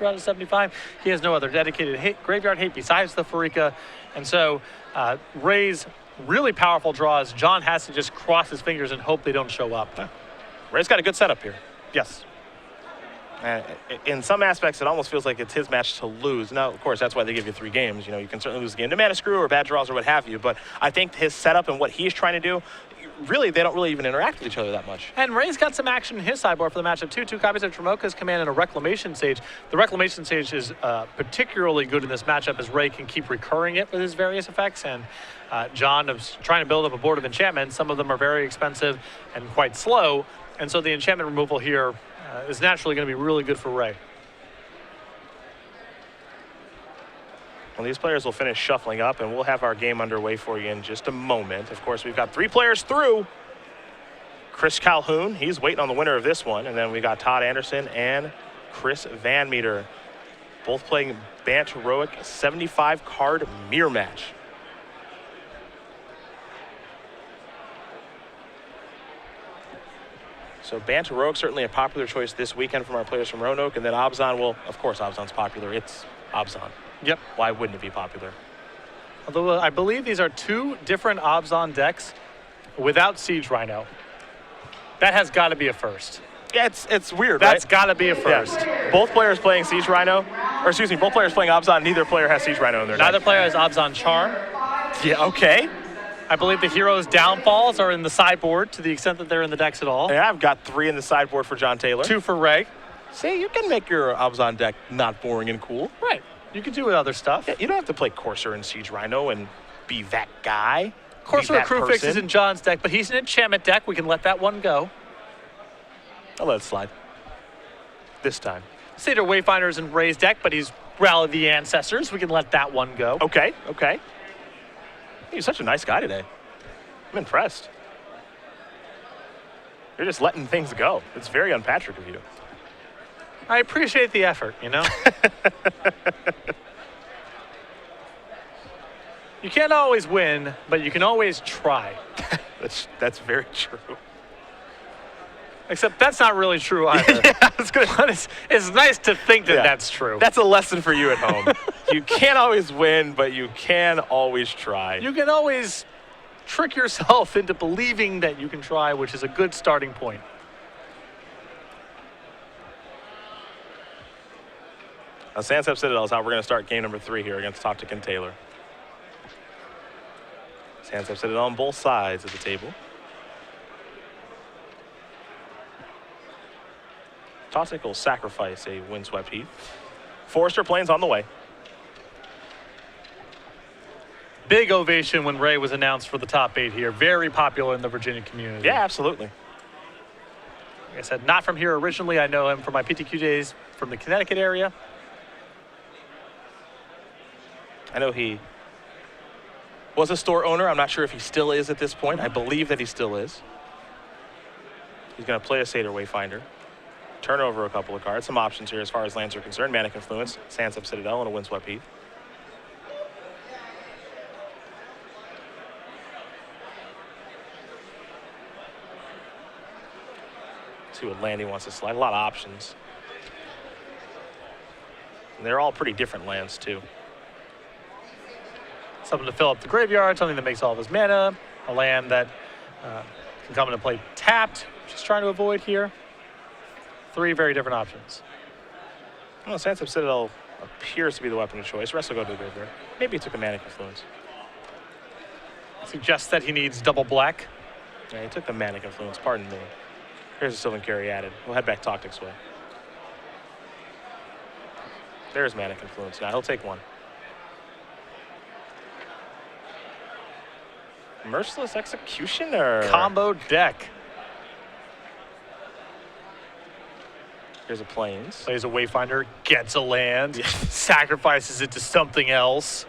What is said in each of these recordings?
out of 75. He has no other dedicated graveyard hate besides the Farika. And so Ray's really powerful draws, John has to just cross his fingers and hope they don't show up. Ray's got a good setup here. Yes. In some aspects, it almost feels like it's his match to lose. Now, of course, that's why they give you 3 games. You know, you can certainly lose the game to mana screw or bad draws or what have you. But I think his setup and what he's trying to do, really, they don't really even interact with each other that much. And Ray's got some action in his sideboard for the matchup too. 2 copies of Tremoka's Command and a Reclamation Sage. The Reclamation Sage is particularly good in this matchup as Ray can keep recurring it with his various effects. And John is trying to build up a board of enchantments. Some of them are very expensive and quite slow. And so the enchantment removal here is naturally going to be really good for Ray. Well, these players will finish shuffling up, and we'll have our game underway for you in just a moment. Of course, we've got 3 players through. Chris Calhoun, he's waiting on the winner of this one. And then we got Todd Anderson and Chris Van Meter, both playing Bant Heroic 75-card mirror match. So Bant Heroic, certainly a popular choice this weekend from our players from Roanoke. And then Abzan, well, of course Abzan's popular. It's Abzan. Yep. Why wouldn't it be popular? Although I believe these are 2 different Abzan decks without Siege Rhino. That has got to be a first. Yeah, it's weird, That's right? got to be a first. Yeah. Both players playing Siege Rhino, or excuse me, both players playing Abzan, neither player has Siege Rhino in their Neither deck. player has Abzan Charm. Yeah, okay. I believe the hero's downfalls are in the sideboard to the extent that they're in the decks at all. Yeah, I've got 3 in the sideboard for John Taylor. 2 for Ray. See, you can make your Abzan deck not boring and cool. Right. You can do other stuff. Yeah, you don't have to play Courser and Siege Rhino and be that guy. Courser Crewfix is in John's deck, but he's an enchantment deck. We can let that one go. I'll let it slide. This time. Seder Wayfinder's in Ray's deck, but he's Rally the Ancestors. We can let that one go. Okay, okay. You're such a nice guy today. I'm impressed. You're just letting things go. It's very unpatrick of you. I appreciate the effort, you know? You can't always win, but you can always try. That's very true. Except that's not really true either. Yeah, it's good. It's nice to think that that's true. That's a lesson for you at home. You can't always win, but you can always try. You can always trick yourself into believing that you can try, which is a good starting point. Now, Sansep Citadel is how we're going to start game number 3 here against Tautic and Taylor. Sansep Citadel on both sides of the table. Tautic will sacrifice a Windswept Heath. Forester Plains on the way. Big ovation when Ray was announced for the top 8 here. Very popular in the Virginia community. Yeah, absolutely. Like I said, not from here originally. I know him from my PTQ days from the Connecticut area. I know he was a store owner. I'm not sure if he still is at this point. I believe that he still is. He's going to play a Seder Wayfinder. Turn over a couple of cards. Some options here as far as lands are concerned. Manic Influence, Sansep Citadel, and a Windswept Heath. See what land he wants to slide. A lot of options. And they're all pretty different lands, too. Something to fill up the graveyard, something that makes all of his mana, a land that can come into play tapped, just trying to avoid here. 3 very different options. Well, Sansep Citadel appears to be the weapon of choice. Rest will go to the graveyard. Maybe he took a Manic Influence. Suggests that he needs double black. Yeah, he took the Manic Influence, pardon me. Here's a Sylvan Carry added. We'll head back Tautic's way. There's Manic Influence. Now he'll take 1. Merciless Executioner. Combo deck. Here's a Plains. Plays a Wayfinder, gets a land, sacrifices it to something else.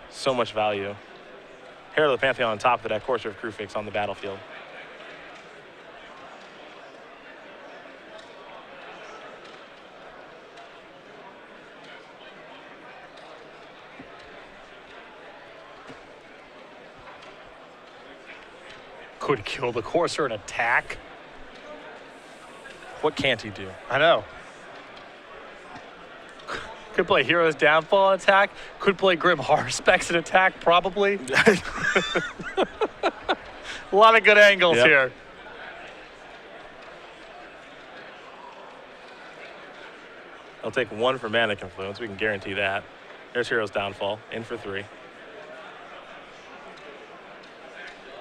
So much value. Herald of the Pantheon on top of that Courser of Crewfix on the battlefield. Could kill the Courser and attack. What can't he do? I know. Could play Hero's Downfall attack. Could play Grim Haruspex in attack, probably. A lot of good angles here. I'll take 1 for Mana Confluence. We can guarantee that. There's Hero's Downfall. In for 3.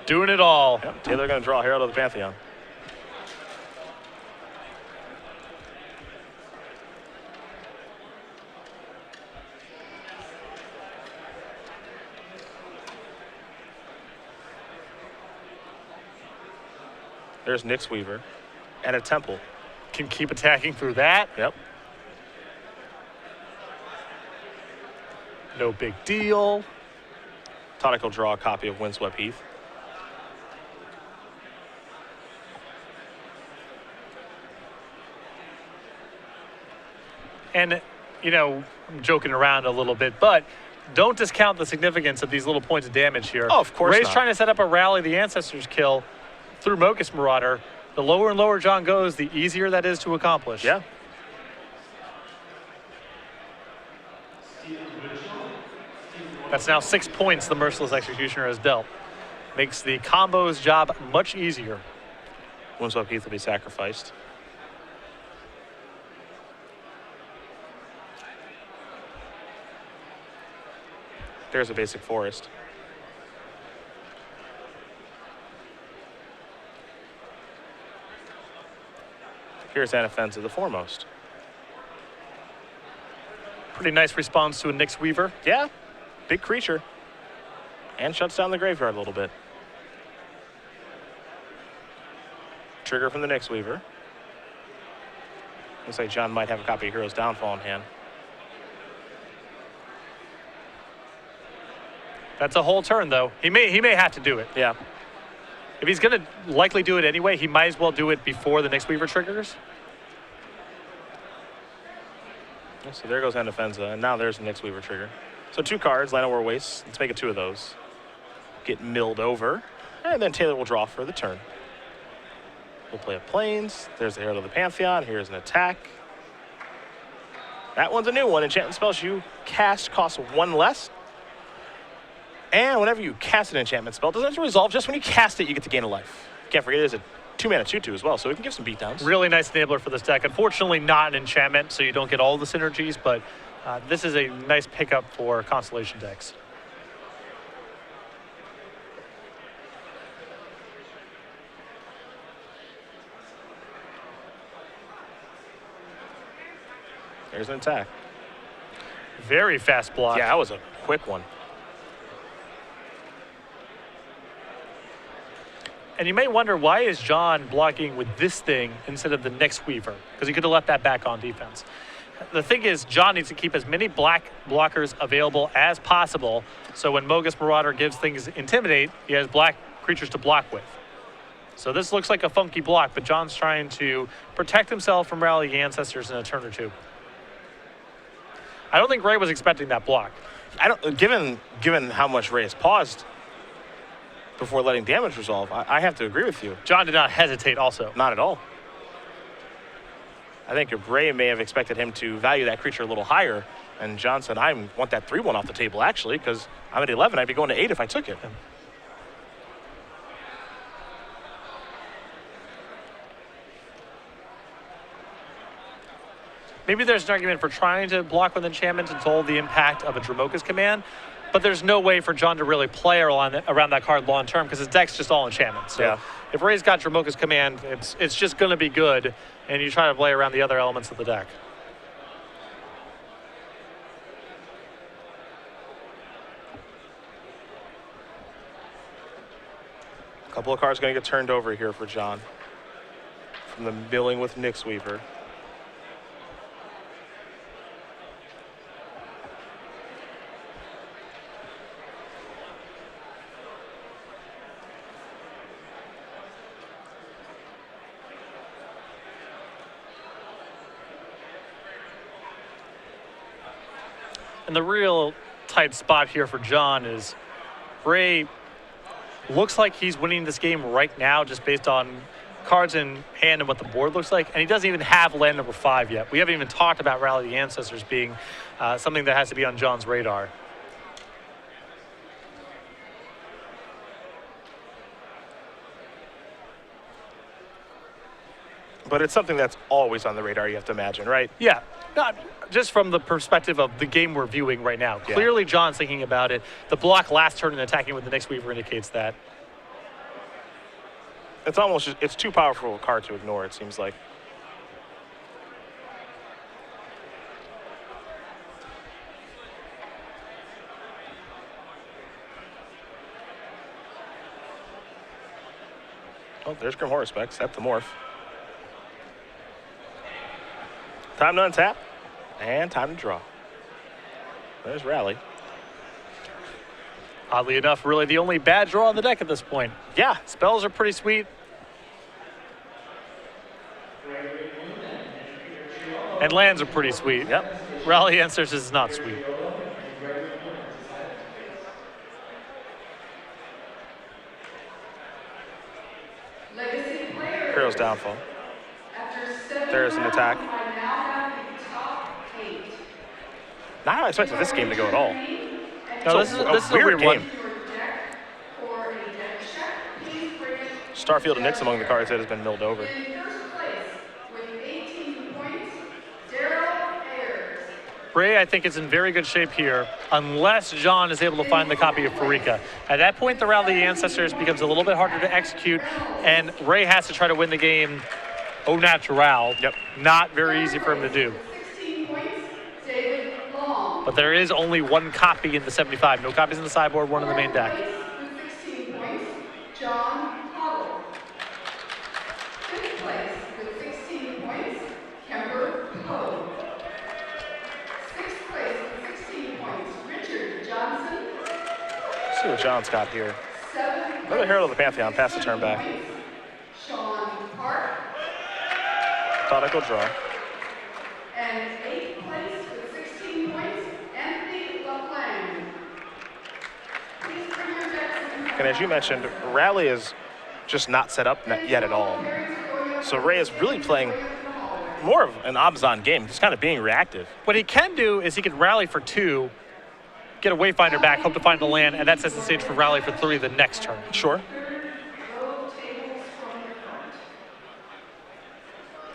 Doing it all. Yep. Taylor going to draw Herald of the Pantheon. There's Nyx Weaver and a Temple. Can keep attacking through that. Yep. No big deal. Tautic will draw a copy of Windswept Heath. And, you know, I'm joking around a little bit, but don't discount the significance of these little points of damage here. Oh, of course Ray's not. trying to set up a Rally the Ancestors kill through Mogus Marauder. The lower and lower John goes, the easier that is to accomplish. Yeah. That's now 6 points the Merciless Executioner has dealt. Makes the combo's job much easier. Windswept Heath will be sacrificed. There's a basic forest. Here's Anafenza the Foremost. Pretty nice response to a Nyx Weaver. Yeah, big creature. And shuts down the graveyard a little bit. Trigger from the Nyx Weaver. Looks like John might have a copy of Hero's Downfall in hand. That's a whole turn, though. He may have to do it. Yeah. If he's going to likely do it anyway, he might as well do it before the Nyx Weaver triggers. So there goes Anafenza, and now there's the Nyx Weaver trigger. So 2 cards, Land of War Waste. Let's make it 2 of those. Get milled over, and then Taylor will draw for the turn. We'll play a Plains. There's the Herald of the Pantheon. Here's an attack. That one's a new one. Enchantment spells you cast cost 1 less. And whenever you cast an enchantment spell, it doesn't have to resolve. Just when you cast it, you get to gain a life. Can't forget it is a 2-mana 2/2 as well, so it can give some beatdowns. Really nice enabler for this deck. Unfortunately, not an enchantment, so you don't get all the synergies, but this is a nice pickup for Constellation decks. There's an attack. Very fast block. Yeah, that was a quick one. And you may wonder, why is John blocking with this thing instead of the Nyx Weaver? Because he could have left that back on defense. The thing is, John needs to keep as many black blockers available as possible, so when Mogus Marauder gives things Intimidate, he has black creatures to block with. So this looks like a funky block, but John's trying to protect himself from Rally the Ancestors in a turn or 2. I don't think Ray was expecting that block. I don't. Given how much Ray has paused before letting damage resolve, I have to agree with you. John did not hesitate also. Not at all. I think Ray may have expected him to value that creature a little higher, and John said, I want that 3/1 off the table, actually, because I'm at 11. I'd be going to 8 if I took it. Maybe there's an argument for trying to block with enchantments and hold the impact of a Dromoka's command, but there's no way for John to really play around that card long term because his deck's just all enchantments. So yeah. If Ray's got Dromoka's command, it's just going to be good, and you try to play around the other elements of the deck. A couple of cards going to get turned over here for John from the milling with Nyx Weaver. And the real tight spot here for John is Ray looks like he's winning this game right now just based on cards in hand and what the board looks like, and he doesn't even have land number 5 yet. We haven't even talked about Rally the Ancestors being something that has to be on John's radar. But it's something that's always on the radar, you have to imagine, right? Yeah, not just from the perspective of the game we're viewing right now. Yeah. Clearly, John's thinking about it. The block last turn and attacking with the Nyx Weaver indicates that. It's almost just, it's too powerful a card to ignore, it seems like. Oh, there's Grim Horror Specs at the morph. Time to untap and time to draw. There's Rally. Oddly enough, really the only bad draw on the deck at this point. Yeah. Spells are pretty sweet. And lands are pretty sweet. Yep. Rally Ancestors is not sweet. Legacy players. Hero's Downfall. After 7 There's an attack. rounds, I now have the top 8. Not how I expected this game to go at all. No, So, this is a weird weird game. one. Your deck for a deck check. Please bring it Starfield and Nyx among the cards that has been milled over. in first place with 18 points, Daryl Ayers. Ray, I think, is in very good shape here, unless John is able to find the copy of Farika. At that point, the Rally the Ancestors becomes a little bit harder to execute, and Ray has to try to win the game au natural. Yep. Not very easy for him to do. 16 points, David Long. But there is only one copy in the 75. No copies in the sideboard, one in the main deck. With 16 points, John Howell. 5th place with 16 points, Kemper Poe. 6th place with 16 points, Richard Johnson. Let's see what John's got here. 7th Another Herald of the Pantheon, pass the turn back. points, Sean Park. Tautic will draw. And 8th place with 16 points, Anthony LaFlamme. Please bring your decks in. And as you mentioned, Rally is just not set up yet at all. So Ray is really playing more of an Abzan game, just kind of being reactive. What he can do is he can rally for 2, get a Wayfinder back, hope to find the land, and that sets the stage for rally for 3 the next turn. Sure. Row tables from your front.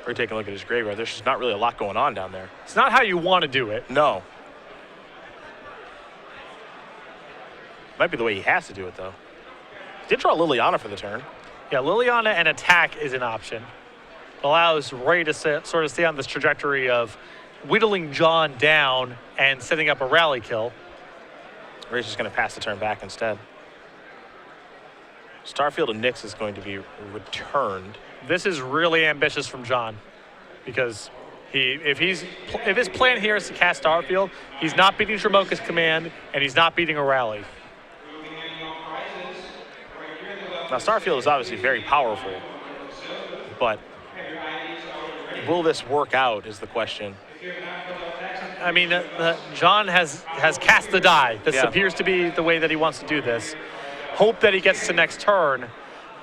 We're taking a look at his graveyard. There's just not really a lot going on down there. It's not how you want to do it. No. Might be the way he has to do it, though. He did draw Liliana for the turn. Yeah, Liliana and attack is an option. Allows Ray to sort of stay on this trajectory of whittling John down and setting up a rally kill. Ray's just going to pass the turn back instead. Starfield and Nyx is going to be returned. This is really ambitious from John because if his plan here is to cast Starfield, he's not beating Tremoka's command and he's not beating a rally. Now, Starfield is obviously very powerful, but will this work out is the question. I mean, John has cast the die. This Yeah. appears to be the way that he wants to do this. Hope that he gets to next turn,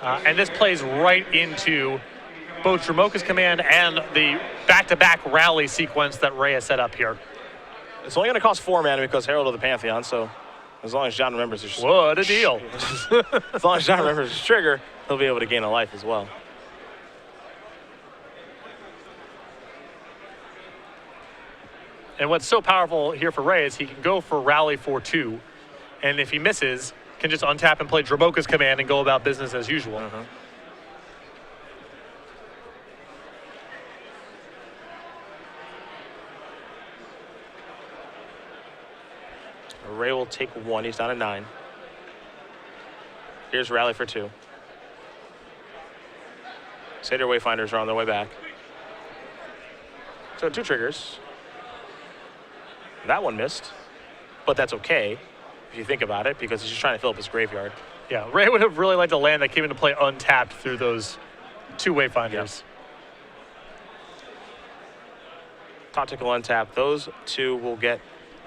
and this plays right into both Tremoka's command and the back-to-back rally sequence that Ray has set up here. It's only going to cost 4 mana because Herald of the Pantheon, so as long as John remembers his What a deal. as long as John remembers his trigger, he'll be able to gain a life as well. And what's so powerful here for Ray is he can go for rally for 2, and if he misses, can just untap and play Tremoka's command and go about business as usual. Ray will take 1. He's down to 9. Here's rally for 2. Satyr Wayfinders are on their way back. So 2 triggers. That one missed, but that's okay if you think about it because he's just trying to fill up his graveyard. Yeah, Ray would have really liked a land that came into play untapped through those 2 Wayfinders. Tautic will untap. Those 2 will get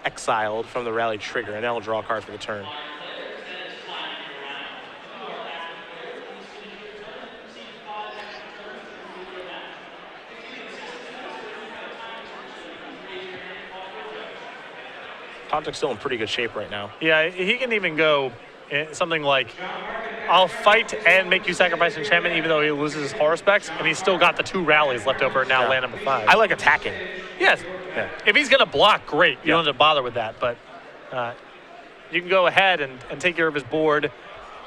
exiled from the rally trigger, and that'll draw a card for the turn. Tautic's still in pretty good shape right now. Yeah, he can even go something like, I'll fight and make you sacrifice enchantment even though he loses his horror specs, and he's still got the 2 rallies left over now, land number 5. I like attacking. Yes. Yeah. If he's going to block, great. You don't have to bother with that, but you can go ahead and take care of his board.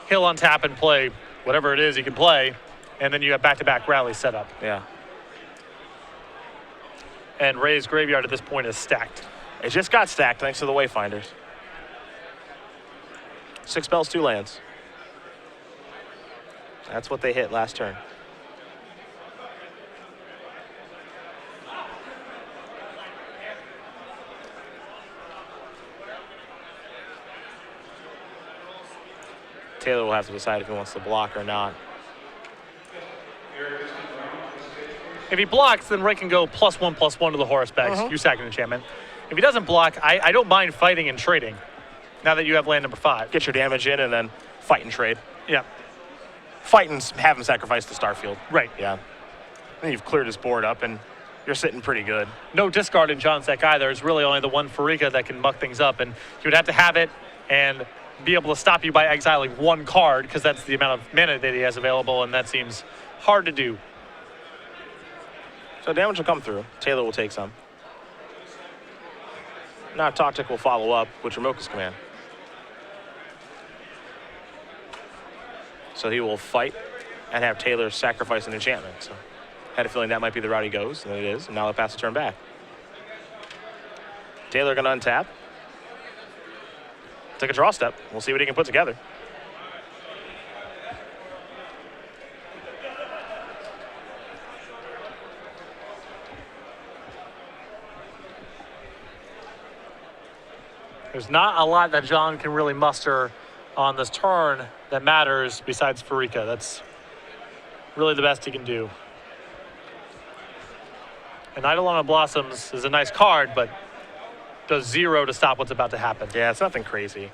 He'll untap and play whatever it is he can play, and then you have back-to-back rallies set up. Yeah. And Ray's graveyard at this point is stacked. It just got stacked thanks to the Wayfinders. 6 spells, 2 lands. That's what they hit last turn. Taylor will have to decide if he wants to block or not. If he blocks, then Ray can go +1/+1 to the horror specs. You sack an enchantment. If he doesn't block, I don't mind fighting and trading now that you have land number 5. Get your damage in and then fight and trade. Yeah. Fight and have him sacrifice the Starfield. Right. Yeah. Then you've cleared his board up and you're sitting pretty good. No discard in John's deck either. It's really only the one Farika that can muck things up, and he would have to have it and be able to stop you by exiling 1 card, because that's the amount of mana that he has available, and that seems hard to do. So damage will come through. Taylor will take some. Now Tautic will follow up with Ramoka's command. So he will fight and have Taylor sacrifice an enchantment. So had a feeling that might be the route he goes, and it is. And now they'll pass the turn back. Taylor gonna untap. Take a draw step. We'll see what he can put together. There's not a lot that John can really muster on this turn that matters besides Farika. That's really the best he can do. And Eidolon of Blossoms is a nice card, but does 0 to stop what's about to happen. Yeah, it's nothing crazy.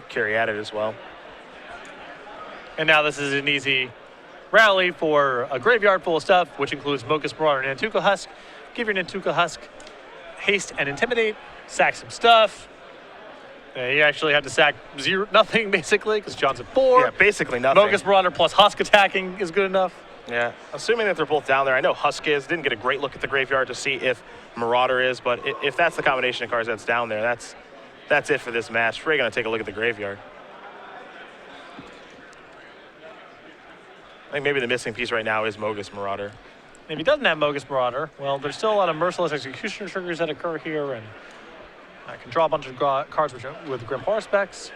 Carry at it as well. And now this is an easy rally for a graveyard full of stuff, which includes Mokus Marauder and Nantuko Husk. Give your Nantuko Husk haste and intimidate, sack some stuff. You actually had to sack nothing basically, because John's at 4. Yeah, basically nothing. Mokus Marauder plus Husk attacking is good enough. Yeah, assuming that they're both down there. I know Husk is. Didn't get a great look at the graveyard to see if Marauder is, but if that's the combination of cards that's down there, that's it for this match. We're going to take a look at the graveyard. I think maybe the missing piece right now is Mogus Marauder. If he doesn't have Mogus Marauder, well, there's still a lot of Merciless Executioner triggers that occur here, and I can draw a bunch of cards with Grim Horror specs.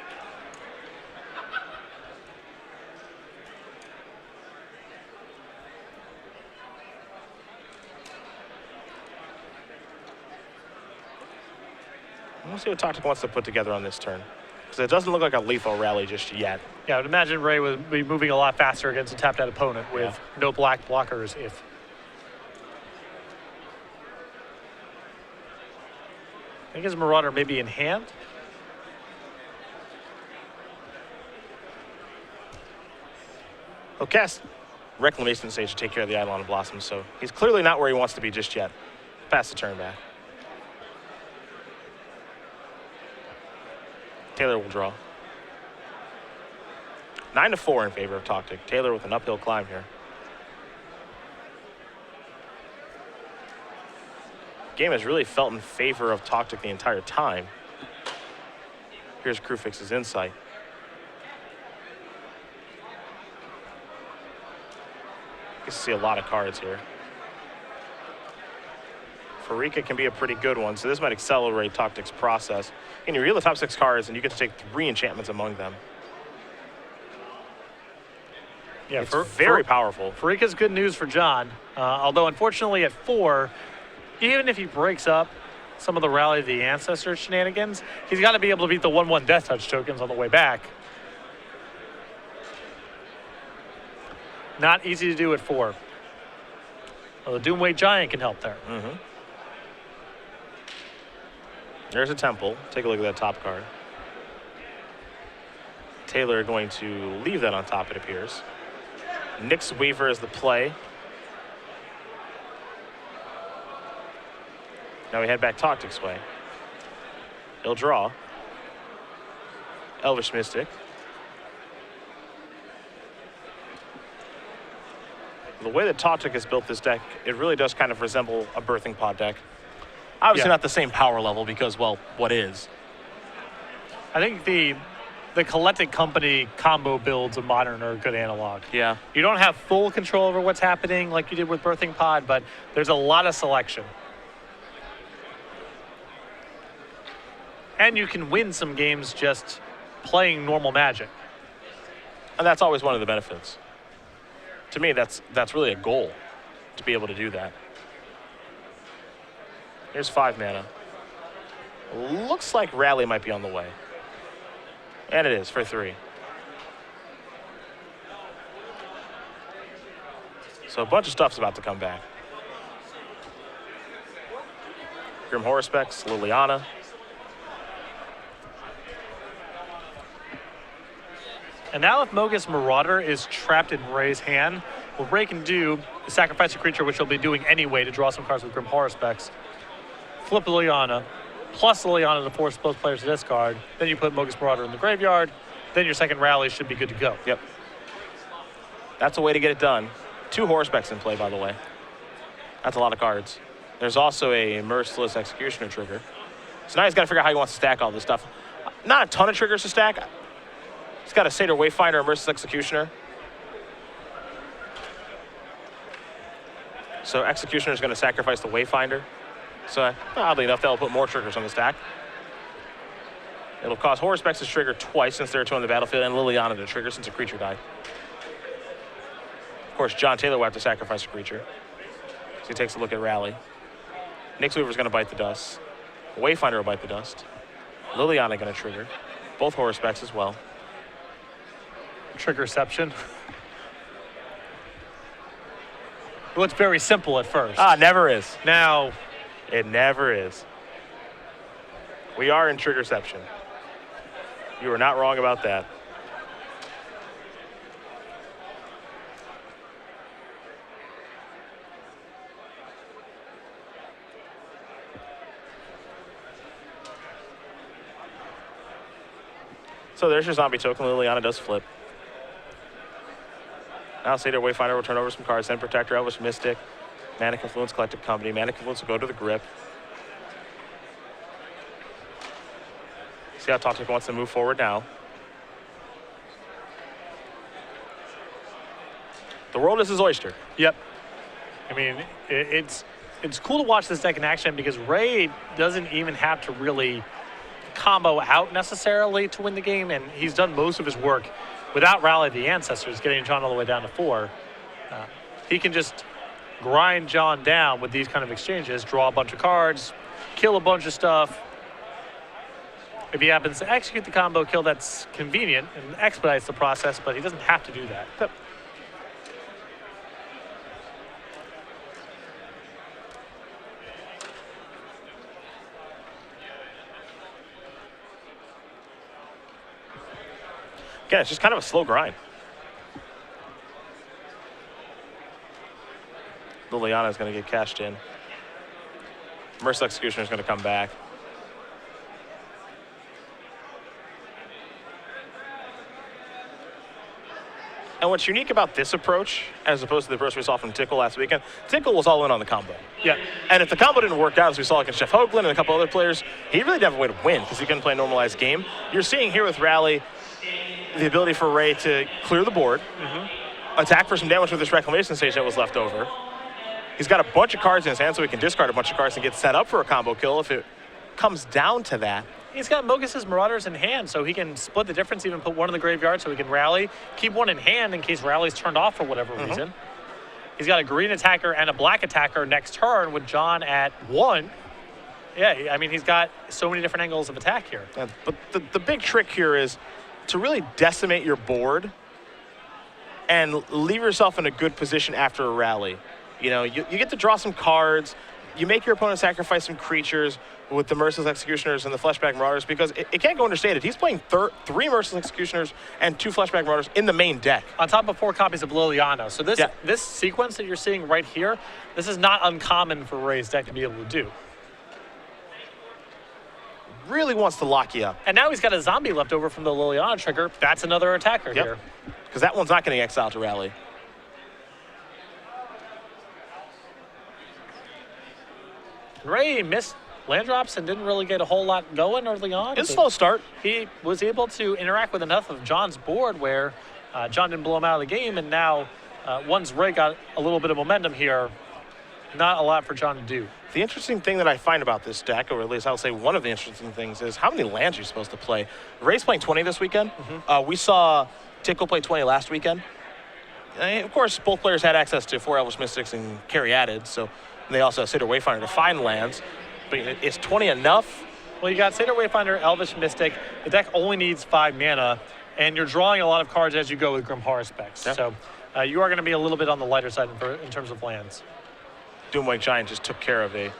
We'll see what Tautic wants to put together on this turn, because it doesn't look like a lethal rally just yet. Yeah, I would imagine Ray would be moving a lot faster against a tapped-out opponent with no black blockers if... I think his Marauder may be in hand. He'll cast Reclamation Sage to take care of the Eidolon of Blossoms, so he's clearly not where he wants to be just yet. Pass the turn back. Taylor will draw. 9-4 in favor of Tautic. Taylor with an uphill climb here. Game has really felt in favor of Tautic the entire time. Here's Krufix's insight. You can see a lot of cards here. Farika can be a pretty good one, so this might accelerate Tautic's process. And you reveal the top 6 cards, and you get to take 3 enchantments among them. Yeah, it's very powerful. Farika's good news for John, although unfortunately at 4, even if he breaks up some of the Rally of the Ancestors shenanigans, he's got to be able to beat the 1/1 Death Touch tokens on the way back. Not easy to do at 4. Well, the Doomweight Giant can help there. There's a Temple. Take a look at that top card. Taylor going to leave that on top, it appears. Nyx Weaver is the play. Now we head back Tautic's way. He'll draw. Elvish Mystic. The way that Tautic has built this deck, it really does kind of resemble a Birthing Pod deck. Obviously not the same power level because, well, what is? I think the Collected Company combo builds of Modern are a good analog. Yeah. You don't have full control over what's happening like you did with Birthing Pod, but there's a lot of selection. And you can win some games just playing normal Magic. And that's always one of the benefits. To me, that's really a goal, to be able to do that. Here's 5 mana. Looks like Rally might be on the way. And it is for 3. So a bunch of stuff's about to come back. Grim Horospex, Liliana. And now if Mogis Marauder is trapped in Ray's hand, what Ray can do is sacrifice a creature, which he'll be doing anyway to draw some cards with Grim Horospex. Flip Liliana, plus Liliana to force both players to discard. Then you put Mogis Marauder in the graveyard. Then your second rally should be good to go. Yep. That's a way to get it done. 2 Horospecs in play, by the way. That's a lot of cards. There's also a Merciless Executioner trigger. So now he's got to figure out how he wants to stack all this stuff. Not a ton of triggers to stack. He's got a Satyr Wayfinder, a Merciless Executioner. So Executioner is going to sacrifice the Wayfinder. So oddly enough, that'll put more triggers on the stack. It'll cause Horospex to trigger twice since there are 2 on the battlefield, and Liliana to trigger since a creature died. Of course, John Taylor will have to sacrifice a creature. So he takes a look at Rally. Nyx Weaver's going to bite the dust. Wayfinder will bite the dust. Liliana going to trigger. Both Horospecs as well. Triggerception. Well, it's very simple at first. Never is. Now, It never is. We are in Triggerception. You are not wrong about that. So there's your zombie token. Liliana does flip. Now Satyr Wayfinder will turn over some cards. Send Protector, Elvish Mystic, Mana Confluence, Collected Company. Mana Confluence will go to the grip. See how Tautic wants to move forward now. The world is his oyster. yep. I mean, it's cool to watch this deck in action because Ray doesn't even have to really combo out necessarily to win the game, and he's done most of his work without Rally the Ancestors, getting John all the way down to 4. He can just grind John down with these kind of exchanges, draw a bunch of cards, kill a bunch of stuff. If he happens to execute the combo kill, that's convenient and expedites the process, but he doesn't have to do that. Yep. Again, it's just kind of a slow grind. Liliana is going to get cashed in. Merciless Executioner is going to come back. And what's unique about this approach, as opposed to the approach we saw from Tickle last weekend, Tickle was all in on the combo. Yeah. And if the combo didn't work out, as we saw against Jeff Hoagland and a couple other players, he really didn't have a way to win because he couldn't play a normalized game. You're seeing here with Rally the ability for Ray to clear the board, attack for some damage with this Reclamation stage that was left over. He's got a bunch of cards in his hand, so he can discard a bunch of cards and get set up for a combo kill if it comes down to that. He's got Mogis' Marauders in hand, so he can split the difference, even put one in the graveyard so he can rally, keep one in hand in case Rally's turned off for whatever reason. He's got a green attacker and a black attacker next turn with John at 1. Yeah, I mean, he's got so many different angles of attack here. Yeah, but the big trick here is to really decimate your board and leave yourself in a good position after a rally. You know, you get to draw some cards, you make your opponent sacrifice some creatures with the Merciless Executioners and the Fleshback Marauders, because it can't go understated. He's playing 3 Merciless Executioners and 2 Fleshback Marauders in the main deck. On top of 4 copies of Liliana. So this sequence that you're seeing right here, this is not uncommon for Ray's deck to be able to do. really wants to lock you up. And now he's got a zombie left over from the Liliana trigger. That's another attacker here. Because that one's not getting exiled to rally. Ray missed land drops and didn't really get a whole lot going early on. It's a slow start. He was able to interact with enough of John's board where John didn't blow him out of the game, and now once Ray got a little bit of momentum here, not a lot for John to do. The interesting thing that I find about this deck, or at least I'll say one of the interesting things, is how many lands you're supposed to play. Ray's playing 20 this weekend. We saw Tickle play 20 last weekend. And of course, both players had access to 4 Elvish Mystics and Carry Added, so they also have Satyr Wayfinder to find lands. But is 20 enough? Well, you got Satyr Wayfinder, Elvish Mystic. The deck only needs 5 mana, and you're drawing a lot of cards as you go with Grim Horror Specs. Yeah. So you are going to be a little bit on the lighter side in terms of lands. Doomwake Giant just took care of a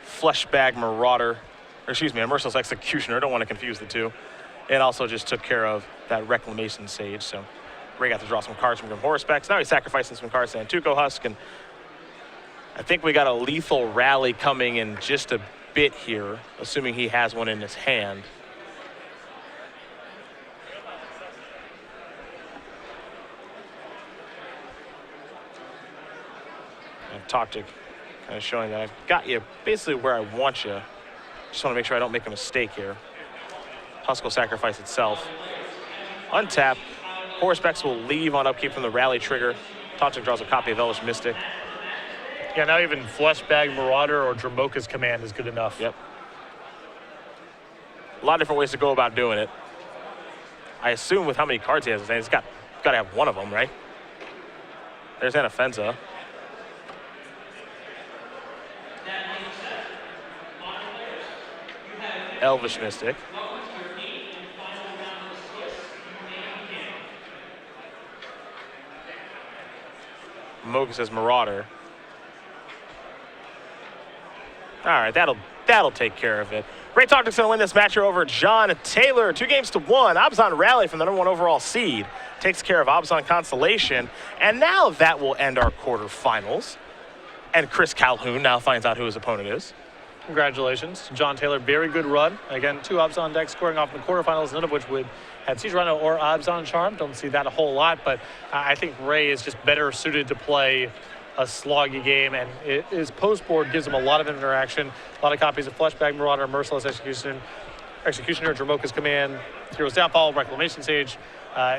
Fleshbag Marauder, or excuse me, a Merciless Executioner. Don't want to confuse the two. And also just took care of that Reclamation Sage. So Ray got to draw some cards from Grim Horror Specs. Now he's sacrificing some cards to Antuco Husk, and I think we got a lethal rally coming in just a bit here, assuming he has one in his hand. And Tautic kind of showing that I've got you basically where I want you. Just want to make sure I don't make a mistake here. Husk will sacrifice itself. Untap. Horror Specs will leave on upkeep from the rally trigger. Tautic draws a copy of Elvish Mystic. Yeah, now even Fleshbag Marauder or Dramoka's Command is good enough. Yep. A lot of different ways to go about doing it. I assume with how many cards he has in his hand, he's got to have one of them, right? There's Anafenza. Elvish Mystic. Mocha says Marauder. All right, that'll take care of it. Ray Tautic's going to win this match here over John Taylor, 2-1. Abzan Rally from the #1 overall seed takes care of Abzan Constellation, and now that will end our quarterfinals. And Chris Calhoun now finds out who his opponent is. Congratulations, John Taylor. Very good run. Again, 2 Abzan decks scoring off in the quarterfinals, none of which had Siege Rhino or Abzan Charm. Don't see that a whole lot, but I think Ray is just better suited to play a sloggy game, and his post board gives him a lot of interaction. A lot of copies of Fleshbag Marauder, Merciless Executioner, Dramoka's Command, Hero's Downfall, Reclamation Sage.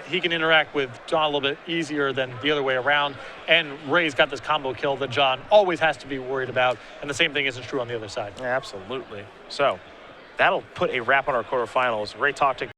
He can interact with John a little bit easier than the other way around, and Ray's got this combo kill that John always has to be worried about, and the same thing isn't true on the other side. Absolutely. So that'll put a wrap on our quarterfinals. Ray Tautic